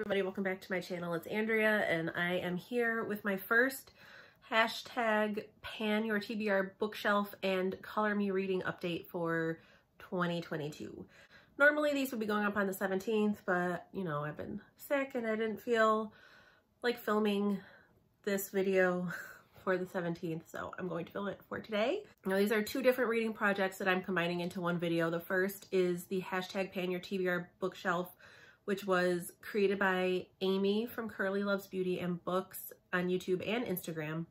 everybody, welcome back to my channel. It's Andrea and I am here with my first hashtag pan your TBR bookshelf and color me reading update for 2022. Normally these would be going up on the 17th, but you know, I've been sick and I didn't feel like filming this video for the 17th, so I'm going to film it for today. Now these are two different reading projects that I'm combining into one video. The first is the hashtag pan your TBR bookshelf, which was created by Amy from Curly Loves Beauty and Books on YouTube and Instagram.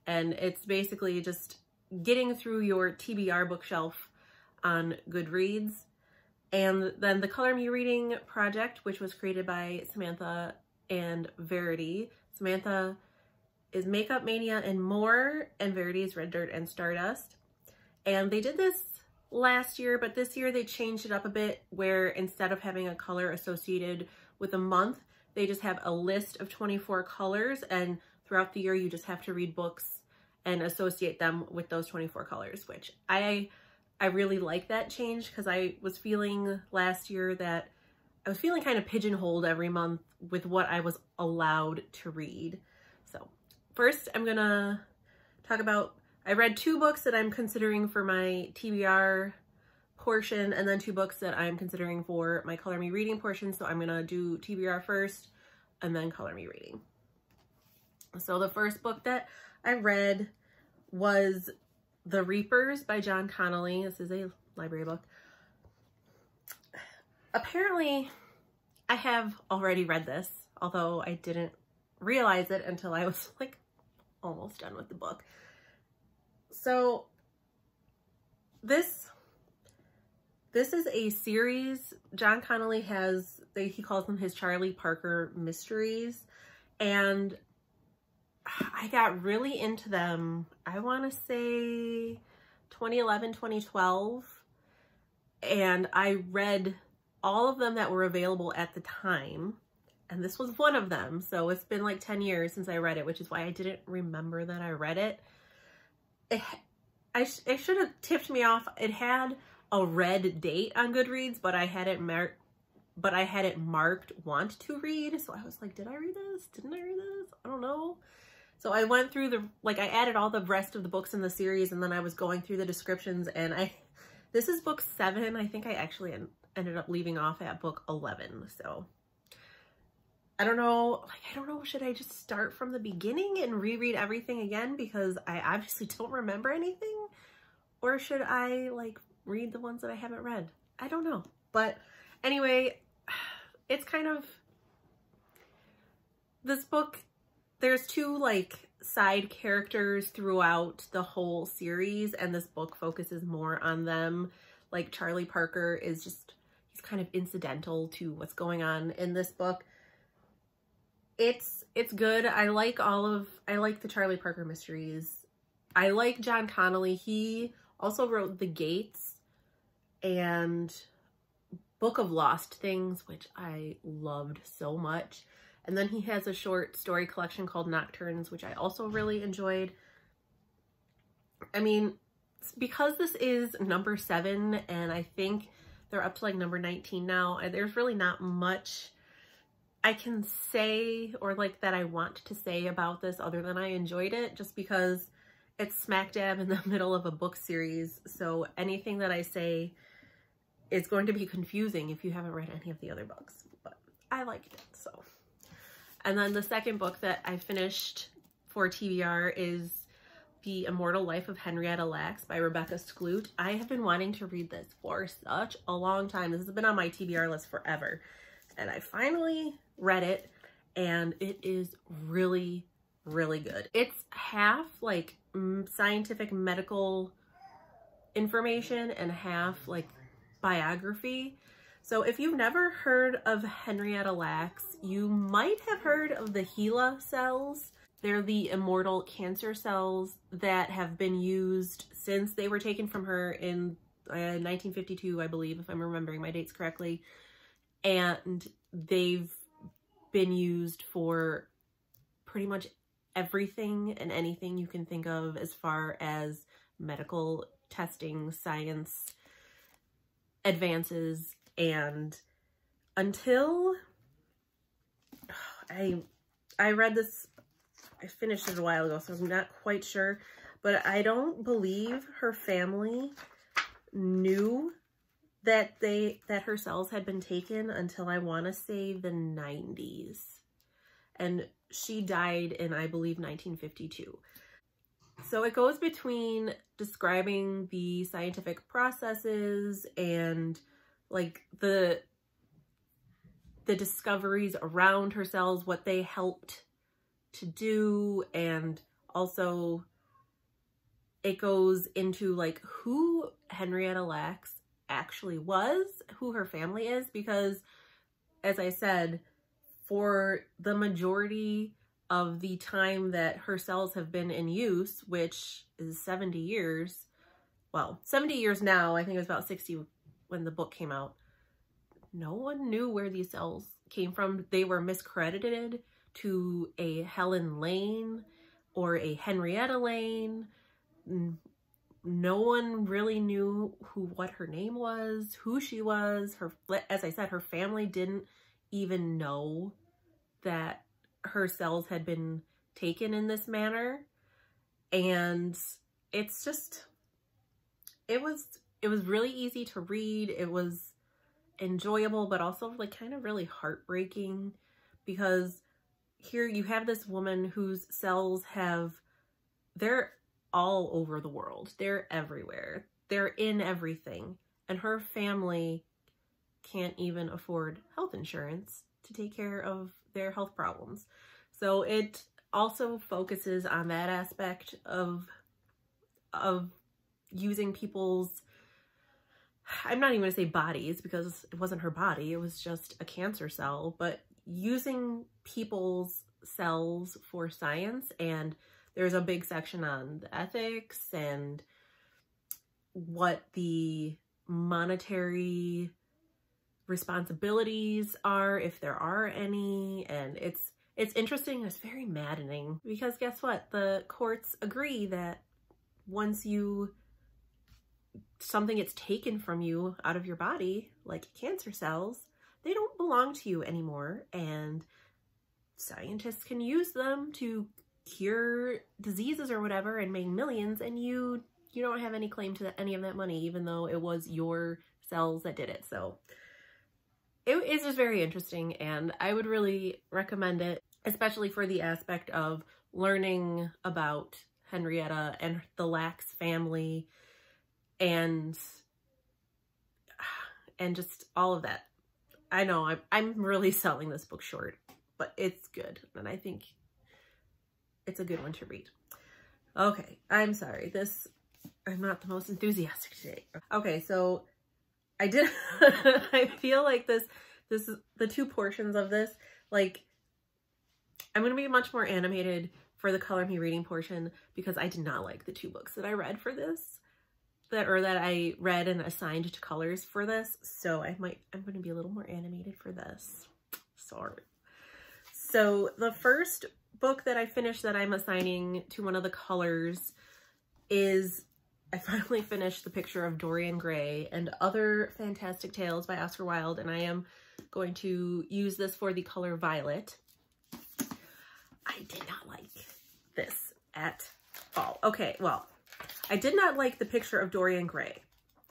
And it's basically just getting through your TBR bookshelf on Goodreads. And then the Color Me Reading project, which was created by Samantha and Verity. Samantha is Makeup Mania and More, and Verity is Red Dirt and Stardust. And they did this last year, but this year they changed it up a bit, where instead of having a color associated with a month, they just have a list of 24 colors, and throughout the year you just have to read books and associate them with those 24 colors, which I really like that change, because I was feeling last year that I was feeling kind of pigeonholed every month with what I was allowed to read. So first I'm gonna talk about, I read two books that I'm considering for my TBR portion, and then two books that I'm considering for my Color Me Reading portion. So I'm gonna do TBR first and then Color Me Reading. So the first book that I read was The Reapers by John Connolly. This is a library book. Apparently I have already read this, although I didn't realize it until I was like almost done with the book. So this is a series. John Connolly has, he calls them his Charlie Parker mysteries, and I got really into them, I want to say 2011, 2012, and I read all of them that were available at the time, and this was one of them. So it's been like 10 years since I read it, which is why I didn't remember that I read it. It should have tipped me off. It had a red date on Goodreads, but I had it marked want to read. So I was like, did I read this? Didn't I read this? I don't know. So I went through I added all the rest of the books in the series, and then I was going through the descriptions, and this is book 7. I think I actually ended up leaving off at book 11. So I don't know, should I just start from the beginning and reread everything again, because I obviously don't remember anything? Or should I like read the ones that I haven't read? I don't know. But anyway, it's kind of, this book, there's two like side characters throughout the whole series, and this book focuses more on them. Like Charlie Parker is just, he's kind of incidental to what's going on in this book. It's good. I like the Charlie Parker mysteries. I like John Connolly. He also wrote The Gates and Book of Lost Things, which I loved so much. And then he has a short story collection called Nocturnes, which I also really enjoyed. I mean, because this is number 7, and I think they're up to like number 19 now, there's really not much I can say, or like that I want to say about this, other than I enjoyed it, just because it's smack dab in the middle of a book series. So anything that I say is going to be confusing if you haven't read any of the other books, but I liked it. So, and then the second book that I finished for TBR is The Immortal Life of Henrietta Lacks by Rebecca Skloot. I have been wanting to read this for such a long time. This has been on my TBR list forever. And I finally read it, and it is really, really good. It's half like scientific medical information and half like biography. So if you've never heard of Henrietta Lacks, you might have heard of the HeLa cells. They're the immortal cancer cells that have been used since they were taken from her in 1952, I believe, if I'm remembering my dates correctly. And they've been used for pretty much everything and anything you can think of as far as medical testing, science advances, and until I read this, I finished it a while ago, so I'm not quite sure, but I don't believe her family knew that her cells had been taken until I want to say the 90s. And she died in, I believe, 1952. So it goes between describing the scientific processes and like the discoveries around her cells, what they helped to do, and also it goes into like who Henrietta Lacks actually was, who her family is, because as I said, for the majority of the time that her cells have been in use, which is 70 years, well, 70 years now, I think it was about 60 when the book came out, no one knew where these cells came from. They were miscredited to a Helen Lane or a Henrietta Lane. No one really knew what her name was, who she was. As I said, her family didn't even know that her cells had been taken in this manner. And it's just, it was really easy to read. It was enjoyable, but also like kind of really heartbreaking, because here you have this woman whose cells they're all over the world. They're everywhere. They're in everything. And her family can't even afford health insurance to take care of their health problems. So it also focuses on that aspect of using people's, I'm not even going to say bodies, because it wasn't her body, it was just a cancer cell, but using people's cells for science. And there's a big section on the ethics and what the monetary responsibilities are, if there are any. And it's interesting. It's very maddening, because guess what? The courts agree that once something gets taken from you out of your body, like cancer cells, they don't belong to you anymore, and scientists can use them to cure diseases or whatever and make millions, and you don't have any claim to any of that money, even though it was your cells that did it. So it is just very interesting, and I would really recommend it, especially for the aspect of learning about Henrietta and the Lacks family and just all of that. I know I'm really selling this book short, but it's good, and I think it's a good one to read. Okay, I'm sorry. I'm not the most enthusiastic today. Okay, so I feel like this is the two portions of this. Like, I'm going to be much more animated for the Color Me Reading portion, because I did not like the two books that I read for this, that I read and assigned to colors for this. So I'm going to be a little more animated for this. Sorry. So the first book that I finished that I'm assigning to one of the colors is, I finally finished The Picture of Dorian Gray and Other Fantastic Tales by Oscar Wilde, and I am going to use this for the color Violet. I did not like this at all. Okay, well, I did not like The Picture of Dorian Gray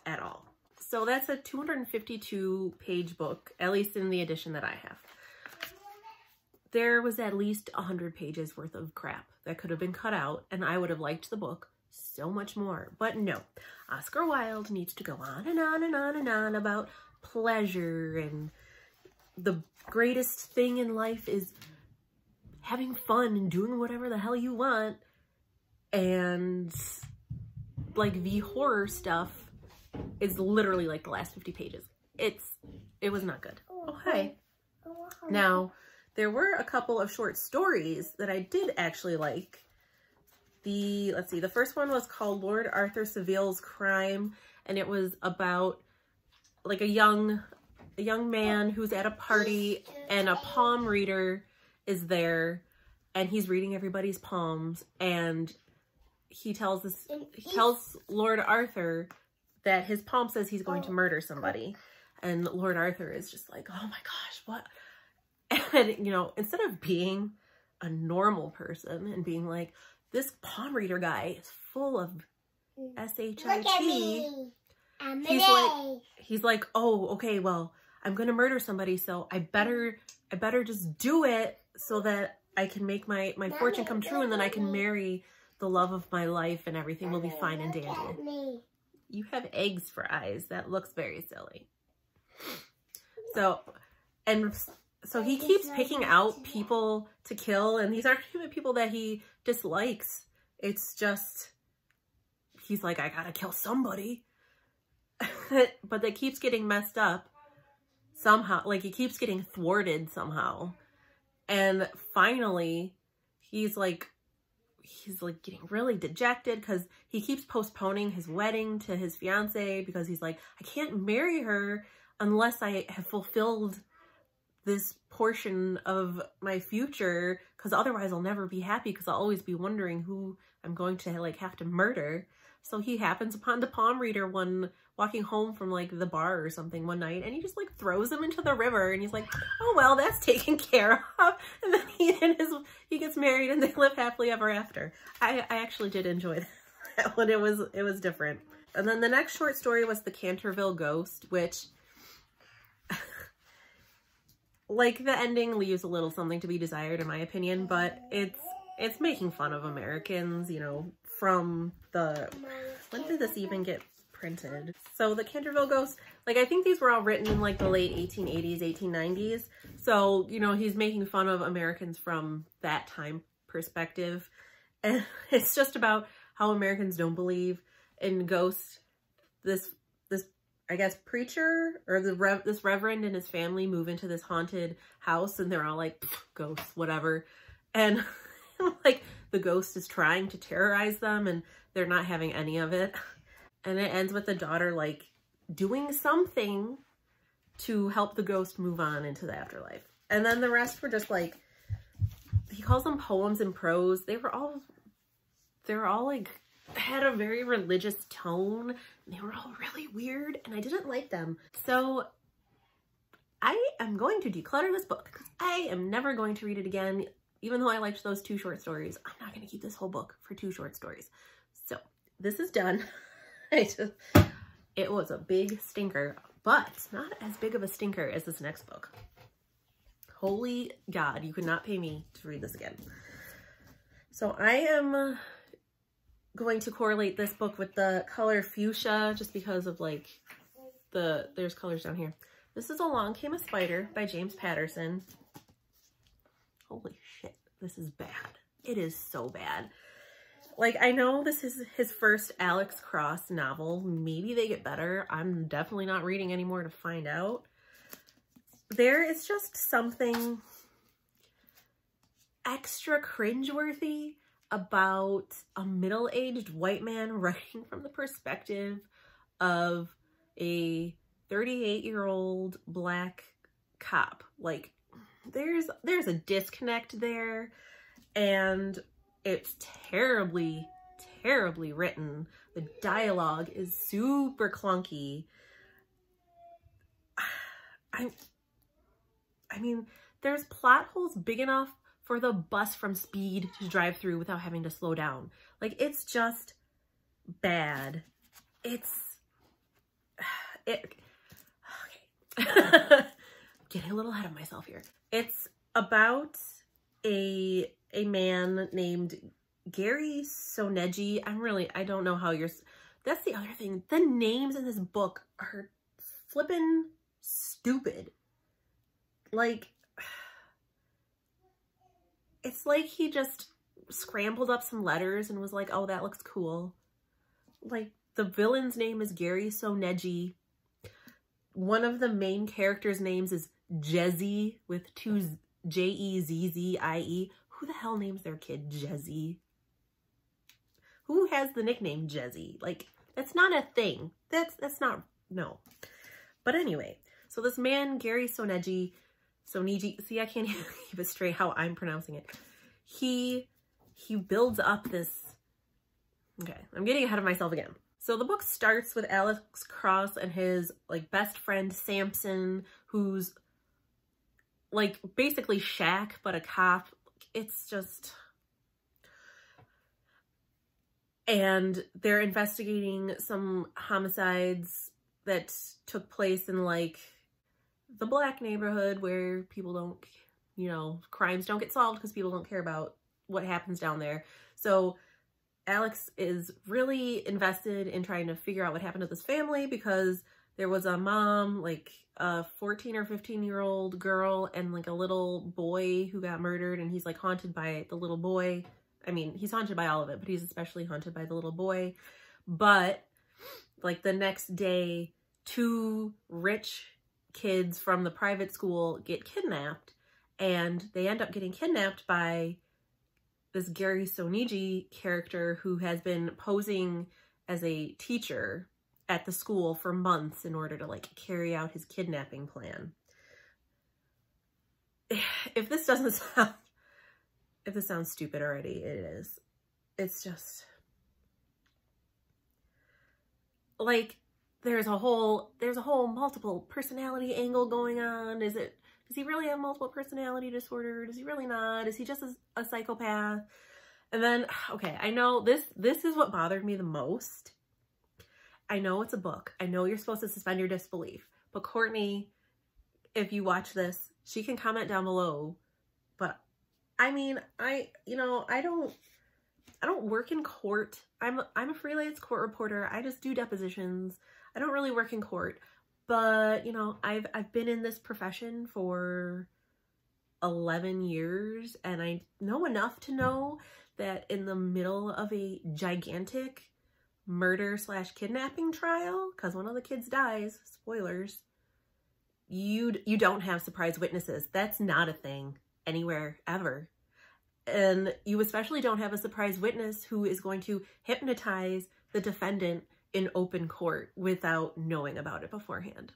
at all. So that's a 252-page book, at least in the edition that I have. There was at least 100 pages worth of crap that could have been cut out, and I would have liked the book so much more. But no, Oscar Wilde needs to go on and on and on and on about pleasure, and the greatest thing in life is having fun and doing whatever the hell you want. And like the horror stuff is literally like the last 50 pages. It was not good. Oh, hi. Now, there were a couple of short stories that I did actually like. Let's see, the first one was called Lord Arthur Seville's Crime, and it was about like a young man who's at a party, and a palm reader is there, and he's reading everybody's palms, and he tells Lord Arthur that his palm says he's going to murder somebody. And Lord Arthur is just like, oh my gosh, what? And, you know, instead of being a normal person and being like, this palm reader guy is full of shit, he's like, oh, okay, well, I'm gonna murder somebody, so I better just do it so that I can make my fortune come true, and then I can marry the love of my life and everything will be fine and dandy. You have eggs for eyes. That looks very silly. So he keeps picking out people to kill, and these aren't even people that he dislikes. It's just, he's like, I gotta kill somebody. But that keeps getting messed up somehow. Like, he keeps getting thwarted somehow. And finally, he's getting really dejected because he keeps postponing his wedding to his fiance because he's like, I can't marry her unless I have fulfilled this portion of my future, because otherwise I'll never be happy, because I'll always be wondering who I'm going to like have to murder. So he happens upon the palm reader walking home from like the bar or something one night, and he just like throws him into the river, and he's like, oh well, that's taken care of. And then he gets married and they live happily ever after. I actually did enjoy that one. It was different. And then the next short story was The Canterville Ghost, which like the ending leaves a little something to be desired in my opinion, but it's making fun of Americans, you know, from when did this even get printed? So The Canterville Ghost, like I think these were all written in like the late 1880s, 1890s. So, you know, he's making fun of Americans from that time perspective. And it's just about how Americans don't believe in ghosts. This I guess preacher or this reverend and his family move into this haunted house, and they're all like, ghosts, whatever. And like the ghost is trying to terrorize them, and they're not having any of it. And it ends with the daughter like doing something to help the ghost move on into the afterlife. And then the rest were just like, he calls them poems and prose. They were all like, had a very religious tone, and they were all really weird, and I didn't like them. So I am going to declutter this book because I am never going to read it again. Even though I liked those 2 short stories, I'm not going to keep this whole book for 2 short stories. So this is done. It was a big stinker, but it's not as big of a stinker as this next book. Holy God, you could not pay me to read this again. So I am going to correlate this book with the color fuchsia just because of like there's colors down here. This is Along Came a Spider by James Patterson. Holy shit, this is bad. It is so bad. Like, I know this is his first Alex Cross novel. Maybe they get better. I'm definitely not reading anymore to find out. There is just something extra cringeworthy about a middle-aged white man writing from the perspective of a 38-year-old black cop. Like, there's a disconnect there, and it's terribly, terribly written. The dialogue is super clunky. I mean, there's plot holes big enough for the bus from Speed to drive through without having to slow down. Like, it's just bad. Okay. Getting a little ahead of myself here. It's about a man named Gary Soneji. I don't know how that's the other thing. The names in this book are flippin' stupid. Like, it's like he just scrambled up some letters and was like, oh, that looks cool. Like, the villain's name is Gary Soneji. One of the main characters' names is Jezzy with 2 Jezzie. Who the hell names their kid Jezzy? Who has the nickname Jezzy? Like, that's not a thing. That's not, no. But anyway, so this man, Gary Soneji, see, I can't even keep it straight how I'm pronouncing it. He builds up this, okay, I'm getting ahead of myself again. So the book starts with Alex Cross and his like best friend Samson, who's like basically Shack, but a cop. It's just, and they're investigating some homicides that took place in like the Black neighborhood where people don't, you know, crimes don't get solved because people don't care about what happens down there. So Alex is really invested in trying to figure out what happened to this family, because there was a mom, like a 14 or 15-year-old girl, and like a little boy who got murdered, and he's like haunted by the little boy. I mean, he's haunted by all of it, but he's especially haunted by the little boy. But like the next day, 2 rich kids from the private school get kidnapped, and they end up getting kidnapped by this Gary Soniji character who has been posing as a teacher at the school for months in order to like carry out his kidnapping plan. If this doesn't sound, if this sounds stupid already, it is. It's just like there's a whole multiple personality angle going on. Does he really have multiple personality disorder? Does he really not? Is he just a psychopath? And then, okay, I know this is what bothered me the most. I know it's a book. I know you're supposed to suspend your disbelief. But Courtney, if you watch this, she can comment down below. But I mean, I don't work in court. I'm a freelance court reporter. I just do depositions. I don't really work in court. But, you know, I've been in this profession for 11 years, and I know enough to know that in the middle of a gigantic murder/kidnapping trial, because one of the kids dies, spoilers, you don't have surprise witnesses. That's not a thing anywhere ever. And you especially don't have a surprise witness who is going to hypnotize the defendant in open court without knowing about it beforehand.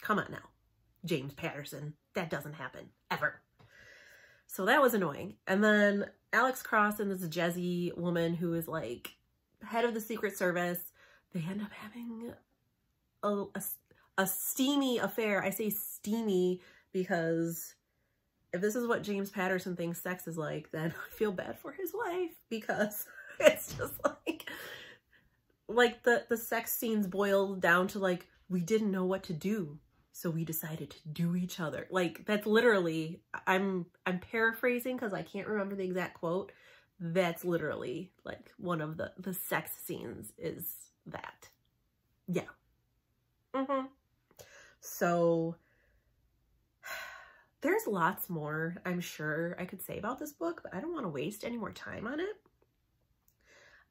Come on now, James Patterson. That doesn't happen, ever. So that was annoying. And then Alex Cross and this Jezzy woman who is like head of the Secret Service, they end up having a steamy affair. I say steamy because if this is what James Patterson thinks sex is like, then I feel bad for his wife, because it's just like the sex scenes boiled down to like, we didn't know what to do, so we decided to do each other. Like, that's literally, I'm paraphrasing because I can't remember the exact quote. That's literally like one of the sex scenes is that. Yeah. So there's lots more I'm sure I could say about this book, but I don't want to waste any more time on it.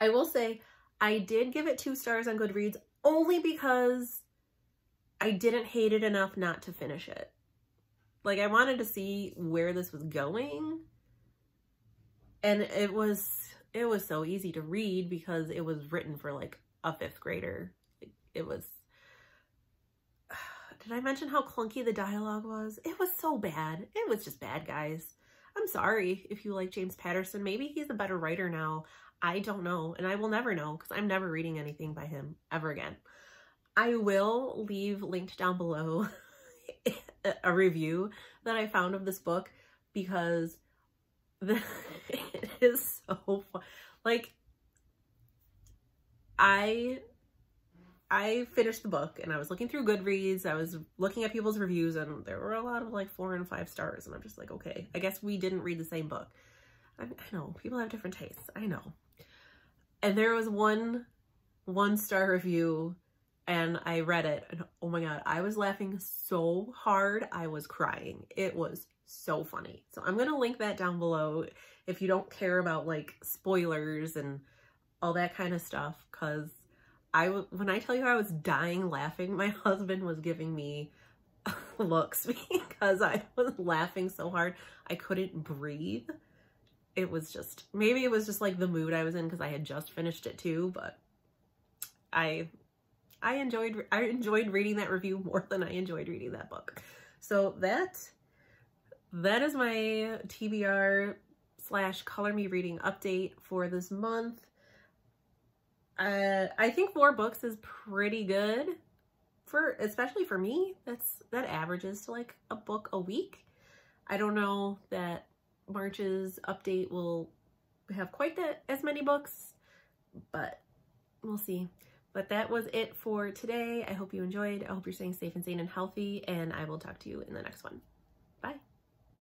I will say I did give it 2 stars on Goodreads only because I didn't hate it enough not to finish it. Like, I wanted to see where this was going. And it was so easy to read because it was written for like a 5th grader. It was, did I mention how clunky the dialogue was? It was so bad. It was just bad, guys. I'm sorry if you like James Patterson. Maybe he's a better writer now. I don't know. And I will never know because I'm never reading anything by him ever again. I will leave linked down below a review that I found of this book because it is so fun. Like, I finished the book and I was looking through Goodreads. I was looking at people's reviews and there were a lot of like 4 and 5 stars. And I'm just like, okay, I guess we didn't read the same book. I know people have different tastes. I know. And there was one 1-star review and I read it and oh my God, I was laughing so hard. I was crying. It was so funny. So I'm going to link that down below if you don't care about like spoilers and all that kind of stuff. Cause when I tell you I was dying laughing, my husband was giving me looks because I was laughing so hard. I couldn't breathe. It was just, maybe it was just like the mood I was in because I had just finished it too, but I enjoyed reading that review more than I enjoyed reading that book. So that is my TBR / color me reading update for this month. I think 4 books is pretty good especially for me. That averages to like a book a week. I don't know that March's update will have quite as many books, but we'll see. But that was it for today. I hope you enjoyed. I hope you're staying safe and sane and healthy, and I will talk to you in the next one.